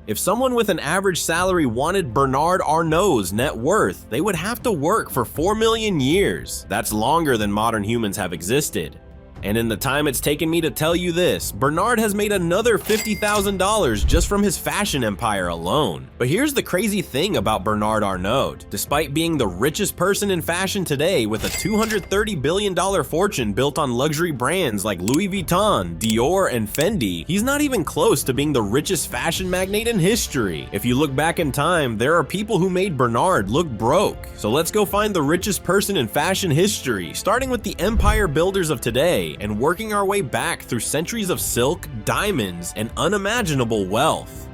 If someone with an average salary wanted Bernard Arnault's net worth, they would have to work for 4 million years. That's longer than modern humans have existed. And in the time it's taken me to tell you this, Bernard has made another $50,000 just from his fashion empire alone. But here's the crazy thing about Bernard Arnault. Despite being the richest person in fashion today with a $230 billion fortune built on luxury brands like Louis Vuitton, Dior, and Fendi, he's not even close to being the richest fashion magnate in history. If you look back in time, there are people who made Bernard look broke. So let's go find the richest person in fashion history, starting with the empire builders of today, and working our way back through centuries of silk, diamonds, and unimaginable wealth.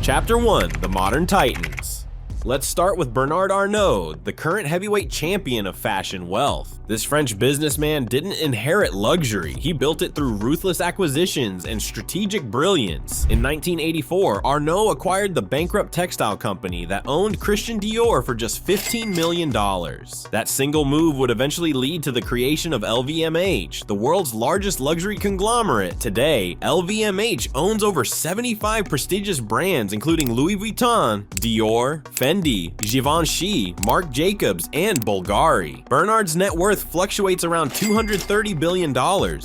Chapter 1: The Modern Titans. Let's start with Bernard Arnault, the current heavyweight champion of fashion wealth. This French businessman didn't inherit luxury, he built it through ruthless acquisitions and strategic brilliance. In 1984, Arnault acquired the bankrupt textile company that owned Christian Dior for just $15 million. That single move would eventually lead to the creation of LVMH, the world's largest luxury conglomerate. Today, LVMH owns over 75 prestigious brands including Louis Vuitton, Dior, Fendi, Givenchy, Marc Jacobs, and Bulgari. Bernard's net worth fluctuates around $230 billion,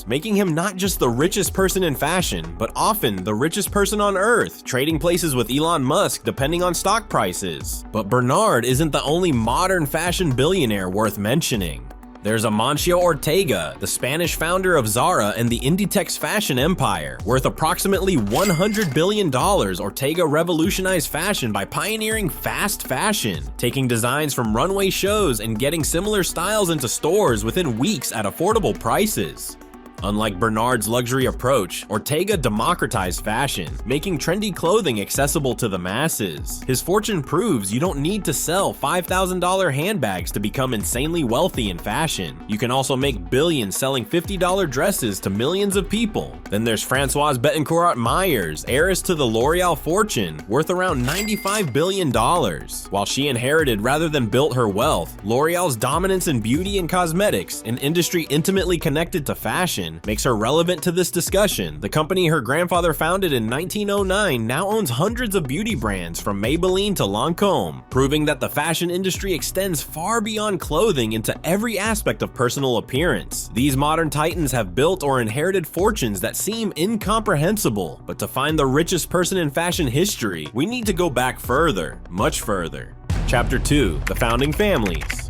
making him not just the richest person in fashion, but often the richest person on earth, trading places with Elon Musk depending on stock prices. But Bernard isn't the only modern fashion billionaire worth mentioning. There's Amancio Ortega, the Spanish founder of Zara and the Inditex fashion empire. Worth approximately $100 billion, Ortega revolutionized fashion by pioneering fast fashion, taking designs from runway shows and getting similar styles into stores within weeks at affordable prices. Unlike Bernard's luxury approach, Ortega democratized fashion, making trendy clothing accessible to the masses. His fortune proves you don't need to sell $5,000 handbags to become insanely wealthy in fashion. You can also make billions selling $50 dresses to millions of people. Then there's Françoise Bettencourt Myers, heiress to the L'Oreal fortune, worth around $95 billion. While she inherited rather than built her wealth, L'Oreal's dominance in beauty and cosmetics, an industry intimately connected to fashion, makes her relevant to this discussion. The company her grandfather founded in 1909 now owns hundreds of beauty brands from Maybelline to Lancôme, proving that the fashion industry extends far beyond clothing into every aspect of personal appearance. These modern titans have built or inherited fortunes that seem incomprehensible, but to find the richest person in fashion history, we need to go back further, much further. Chapter 2: The Founding Families.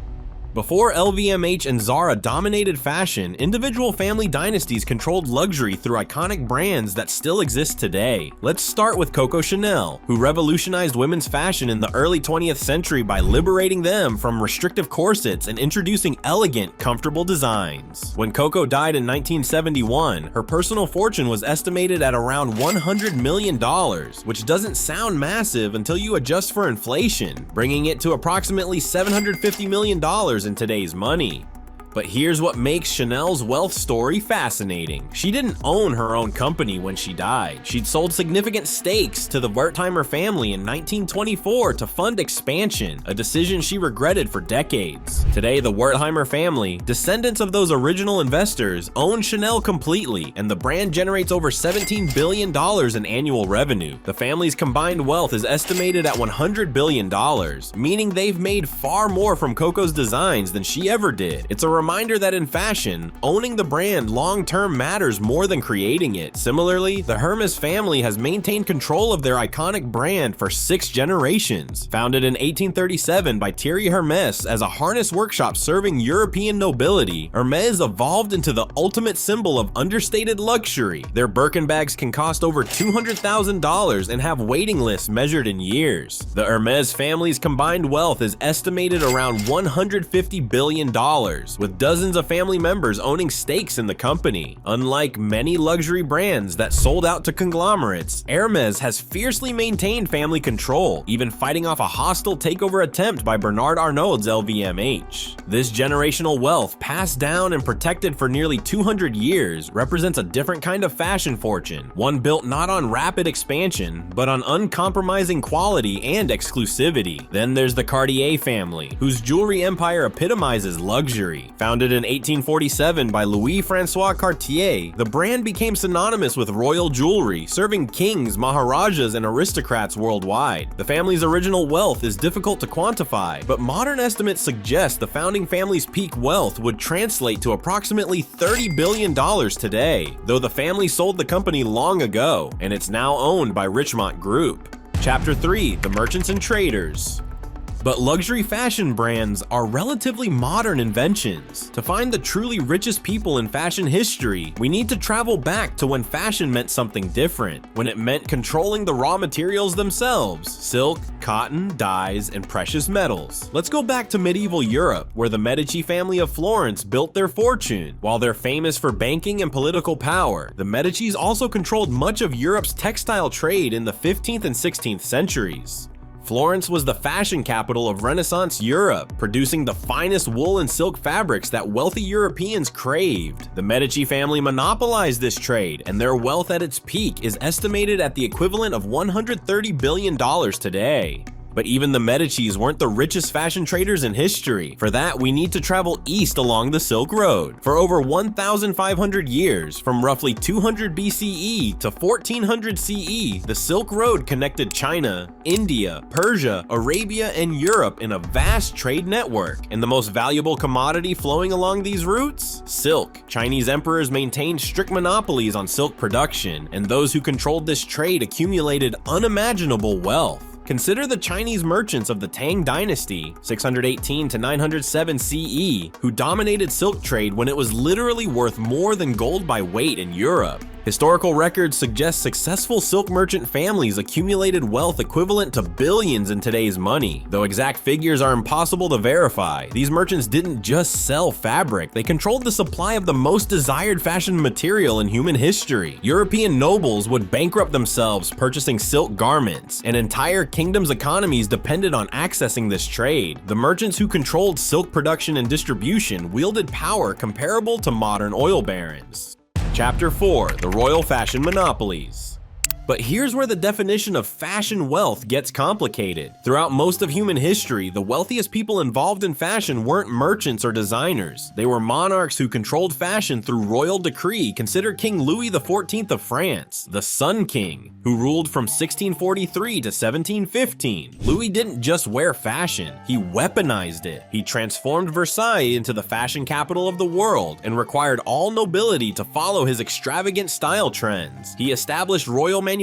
Before LVMH and Zara dominated fashion, individual family dynasties controlled luxury through iconic brands that still exist today. Let's start with Coco Chanel, who revolutionized women's fashion in the early 20th century by liberating them from restrictive corsets and introducing elegant, comfortable designs. When Coco died in 1971, her personal fortune was estimated at around $100 million, which doesn't sound massive until you adjust for inflation, bringing it to approximately $750 million in today's money. But here's what makes Chanel's wealth story fascinating. She didn't own her own company when she died. She'd sold significant stakes to the Wertheimer family in 1924 to fund expansion, a decision she regretted for decades. Today, the Wertheimer family, descendants of those original investors, own Chanel completely, and the brand generates over $17 billion in annual revenue. The family's combined wealth is estimated at $100 billion, meaning they've made far more from Coco's designs than she ever did. It's a reminder that in fashion, owning the brand long-term matters more than creating it. Similarly, the Hermes family has maintained control of their iconic brand for 6 generations. Founded in 1837 by Thierry Hermes as a harness workshop serving European nobility, Hermes evolved into the ultimate symbol of understated luxury. Their Birkin bags can cost over $200,000 and have waiting lists measured in years. The Hermes family's combined wealth is estimated around $150 billion, with dozens of family members owning stakes in the company. Unlike many luxury brands that sold out to conglomerates, Hermes has fiercely maintained family control, even fighting off a hostile takeover attempt by Bernard Arnault's LVMH. This generational wealth, passed down and protected for nearly 200 years, represents a different kind of fashion fortune, one built not on rapid expansion, but on uncompromising quality and exclusivity. Then there's the Cartier family, whose jewelry empire epitomizes luxury. Founded in 1847 by Louis-François Cartier, the brand became synonymous with royal jewelry, serving kings, maharajas, and aristocrats worldwide. The family's original wealth is difficult to quantify, but modern estimates suggest the founding family's peak wealth would translate to approximately $30 billion today, though the family sold the company long ago, and it's now owned by Richemont Group. Chapter 3: The Merchants and Traders. But luxury fashion brands are relatively modern inventions. To find the truly richest people in fashion history, we need to travel back to when fashion meant something different, when it meant controlling the raw materials themselves: silk, cotton, dyes, and precious metals. Let's go back to medieval Europe, where the Medici family of Florence built their fortune. While they're famous for banking and political power, the Medicis also controlled much of Europe's textile trade in the 15th and 16th centuries. Florence was the fashion capital of Renaissance Europe, producing the finest wool and silk fabrics that wealthy Europeans craved. The Medici family monopolized this trade, and their wealth at its peak is estimated at the equivalent of $130 billion today. But even the Medicis weren't the richest fashion traders in history. For that, we need to travel east along the Silk Road. For over 1,500 years, from roughly 200 BCE to 1400 CE, the Silk Road connected China, India, Persia, Arabia, and Europe in a vast trade network. And the most valuable commodity flowing along these routes? Silk. Chinese emperors maintained strict monopolies on silk production, and those who controlled this trade accumulated unimaginable wealth. Consider the Chinese merchants of the Tang Dynasty, 618 to 907 CE, who dominated silk trade when it was literally worth more than gold by weight in Europe. Historical records suggest successful silk merchant families accumulated wealth equivalent to billions in today's money. Though exact figures are impossible to verify, these merchants didn't just sell fabric, they controlled the supply of the most desired fashion material in human history. European nobles would bankrupt themselves purchasing silk garments, and entire kingdoms' economies depended on accessing this trade. The merchants who controlled silk production and distribution wielded power comparable to modern oil barons. Chapter 4: The Royal Fashion Monopolies. But here's where the definition of fashion wealth gets complicated. Throughout most of human history, the wealthiest people involved in fashion weren't merchants or designers. They were monarchs who controlled fashion through royal decree. Consider King Louis XIV of France, the Sun King, who ruled from 1643 to 1715. Louis didn't just wear fashion, he weaponized it. He transformed Versailles into the fashion capital of the world and required all nobility to follow his extravagant style trends. He established royal manufactories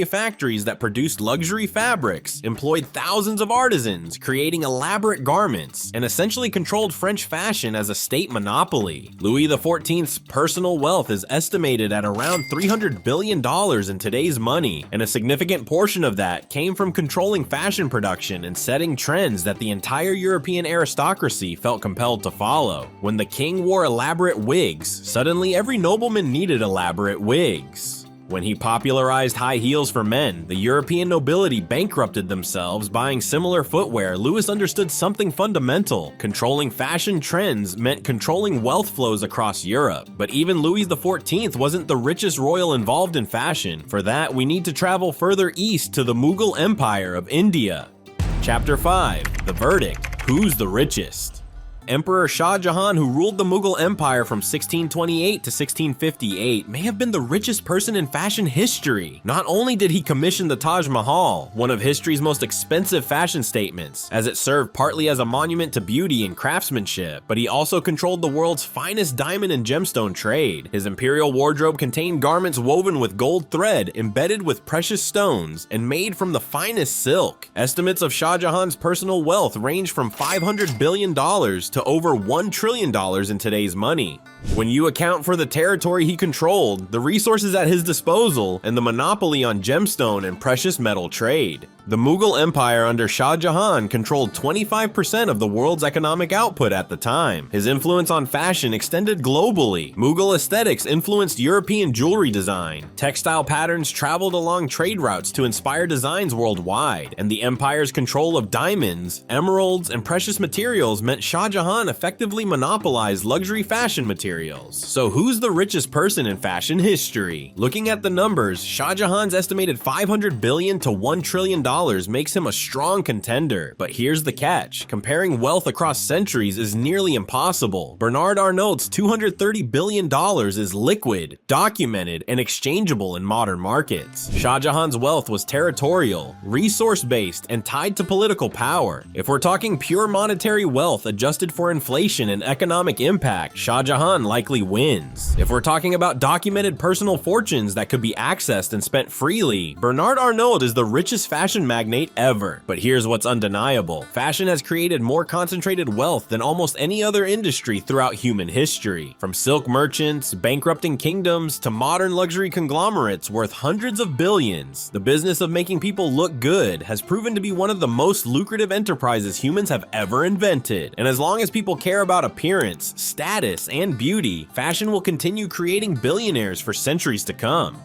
that produced luxury fabrics, employed thousands of artisans, creating elaborate garments, and essentially controlled French fashion as a state monopoly. Louis XIV's personal wealth is estimated at around $300 billion in today's money, and a significant portion of that came from controlling fashion production and setting trends that the entire European aristocracy felt compelled to follow. When the king wore elaborate wigs, suddenly every nobleman needed elaborate wigs. When he popularized high heels for men, the European nobility bankrupted themselves buying similar footwear. Louis understood something fundamental. Controlling fashion trends meant controlling wealth flows across Europe. But even Louis XIV wasn't the richest royal involved in fashion. For that, we need to travel further east to the Mughal Empire of India. Chapter 5: The Verdict: Who's the Richest? Emperor Shah Jahan, who ruled the Mughal Empire from 1628 to 1658, may have been the richest person in fashion history. Not only did he commission the Taj Mahal, one of history's most expensive fashion statements, as it served partly as a monument to beauty and craftsmanship, but he also controlled the world's finest diamond and gemstone trade. His imperial wardrobe contained garments woven with gold thread, embedded with precious stones, and made from the finest silk. Estimates of Shah Jahan's personal wealth range from $500 billion to over $1 trillion in today's money. When you account for the territory he controlled, the resources at his disposal, and the monopoly on gemstone and precious metal trade, the Mughal Empire under Shah Jahan controlled 25% of the world's economic output at the time. His influence on fashion extended globally. Mughal aesthetics influenced European jewelry design. Textile patterns traveled along trade routes to inspire designs worldwide, and the empire's control of diamonds, emeralds, and precious materials meant Shah Jahan effectively monopolized luxury fashion materials. materials. So who's the richest person in fashion history? Looking at the numbers, Shah Jahan's estimated $500 billion to $1 trillion makes him a strong contender. But here's the catch. Comparing wealth across centuries is nearly impossible. Bernard Arnault's $230 billion is liquid, documented, and exchangeable in modern markets. Shah Jahan's wealth was territorial, resource-based, and tied to political power. If we're talking pure monetary wealth adjusted for inflation and economic impact, Shah Jahan likely wins. If we're talking about documented personal fortunes that could be accessed and spent freely, Bernard Arnault is the richest fashion magnate ever. But here's what's undeniable. Fashion has created more concentrated wealth than almost any other industry throughout human history. From silk merchants, bankrupting kingdoms, to modern luxury conglomerates worth hundreds of billions, the business of making people look good has proven to be one of the most lucrative enterprises humans have ever invented. And as long as people care about appearance, status, and beauty, fashion will continue creating billionaires for centuries to come.